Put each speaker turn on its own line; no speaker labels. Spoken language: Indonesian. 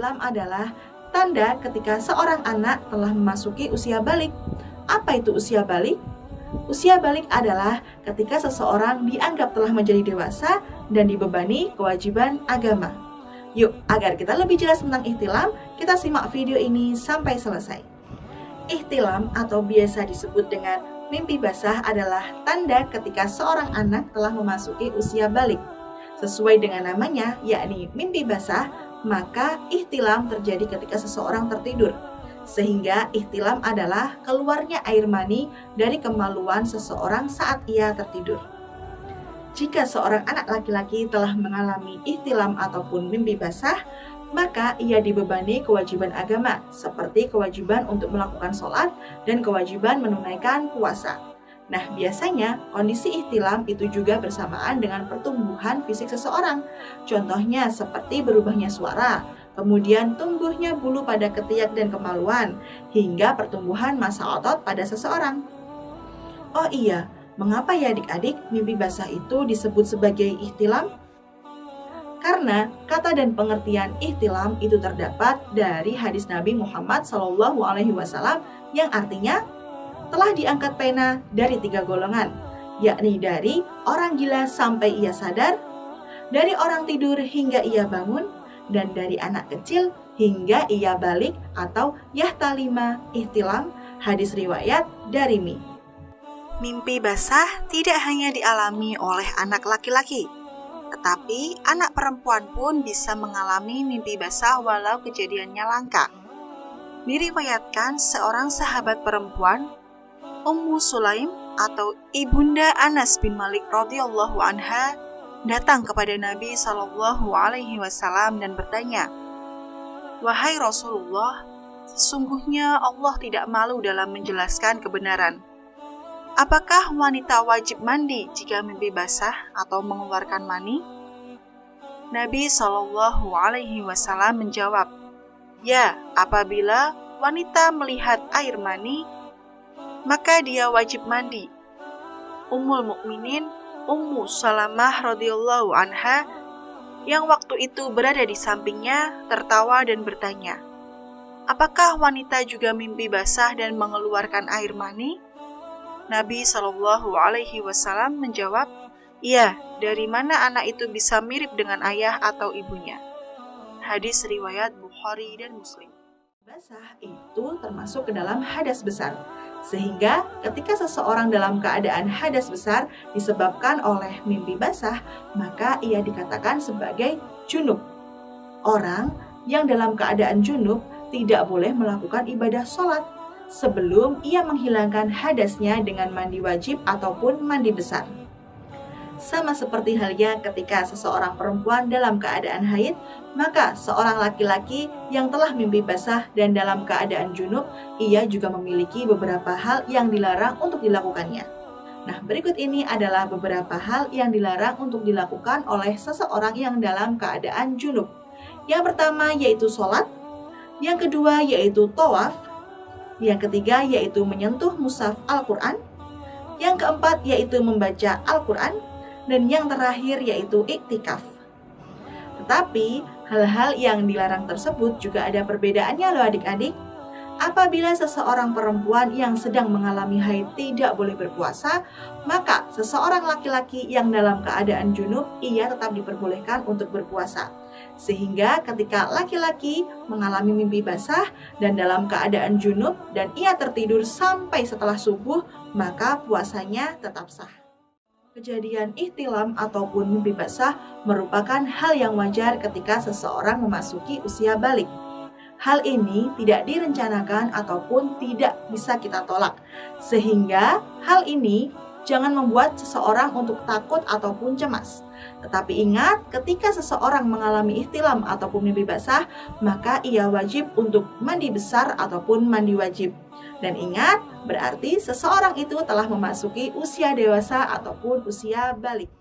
ihtilam adalah tanda ketika seorang anak telah memasuki usia balik. Apa itu usia balik? Usia balik adalah ketika seseorang dianggap telah menjadi dewasa dan dibebani kewajiban agama. Yuk, agar kita lebih jelas tentang ihtilam, kita simak video ini sampai selesai. Ihtilam atau biasa disebut dengan mimpi basah adalah tanda ketika seorang anak telah memasuki usia balik. Sesuai dengan namanya, yakni mimpi basah, maka ihtilam terjadi ketika seseorang tertidur. Sehingga ihtilam adalah keluarnya air mani dari kemaluan seseorang saat ia tertidur. Jika seorang anak laki-laki telah mengalami ihtilam ataupun mimpi basah, maka ia dibebani kewajiban agama, seperti kewajiban untuk melakukan sholat dan kewajiban menunaikan puasa. Nah, biasanya kondisi ihtilam itu juga bersamaan dengan pertumbuhan fisik seseorang. Contohnya seperti berubahnya suara, kemudian tumbuhnya bulu pada ketiak dan kemaluan, hingga pertumbuhan massa otot pada seseorang. Oh iya, mengapa ya adik-adik mimpi basah itu disebut sebagai ihtilam? Karena kata dan pengertian ihtilam itu terdapat dari hadis Nabi Muhammad SAW yang artinya telah diangkat pena dari 3 golongan, yakni dari orang gila sampai ia sadar, dari orang tidur hingga ia bangun, dan dari anak kecil hingga ia balik atau yahtalima ihtilam, hadis riwayat Darimi. Mimpi basah tidak hanya dialami oleh anak laki-laki, tetapi anak perempuan pun bisa mengalami mimpi basah walau kejadiannya langka. Diriwayatkan seorang sahabat perempuan, Ummu Sulaim atau ibunda Anas bin Malik radhiyallahu anha, datang kepada Nabi SAW dan bertanya, "Wahai Rasulullah, sesungguhnya Allah tidak malu dalam menjelaskan kebenaran. Apakah wanita wajib mandi jika mimpi basah atau mengeluarkan mani?" Nabi SAW menjawab, "Ya, apabila wanita melihat air mani, maka dia wajib mandi." Ummul Mukminin Ummu Salamah radhiyallahu anha yang waktu itu berada di sampingnya tertawa dan bertanya, "Apakah wanita juga mimpi basah dan mengeluarkan air mani?" Nabi SAW menjawab, "Iya, dari mana anak itu bisa mirip dengan ayah atau ibunya?" Hadis riwayat Bukhari dan Muslim. Basah itu termasuk ke dalam hadas besar, sehingga ketika seseorang dalam keadaan hadas besar disebabkan oleh mimpi basah, maka ia dikatakan sebagai junub. Orang yang dalam keadaan junub tidak boleh melakukan ibadah sholat sebelum ia menghilangkan hadasnya dengan mandi wajib ataupun mandi besar. Sama seperti halnya ketika seseorang perempuan dalam keadaan haid, maka seorang laki-laki yang telah mimpi basah dan dalam keadaan junub, ia juga memiliki beberapa hal yang dilarang untuk dilakukannya. Nah, berikut ini adalah beberapa hal yang dilarang untuk dilakukan oleh seseorang yang dalam keadaan junub. Yang pertama yaitu sholat, yang kedua yaitu tawaf, yang ketiga yaitu menyentuh mushaf Al-Quran, yang keempat yaitu membaca Al-Quran, dan yang terakhir yaitu iktikaf. Tetapi hal-hal yang dilarang tersebut juga ada perbedaannya loh adik-adik. Apabila seseorang perempuan yang sedang mengalami haid tidak boleh berpuasa, maka seseorang laki-laki yang dalam keadaan junub ia tetap diperbolehkan untuk berpuasa. Sehingga ketika laki-laki mengalami mimpi basah dan dalam keadaan junub dan ia tertidur sampai setelah subuh, maka puasanya tetap sah. Kejadian ihtilam ataupun mimpi basah merupakan hal yang wajar ketika seseorang memasuki usia balik. Hal ini tidak direncanakan ataupun tidak bisa kita tolak. Sehingga hal ini jangan membuat seseorang untuk takut ataupun cemas. Tetapi ingat, ketika seseorang mengalami ihtilam ataupun mimpi basah, maka ia wajib untuk mandi besar ataupun mandi wajib. Dan ingat, berarti seseorang itu telah memasuki usia dewasa ataupun usia balik.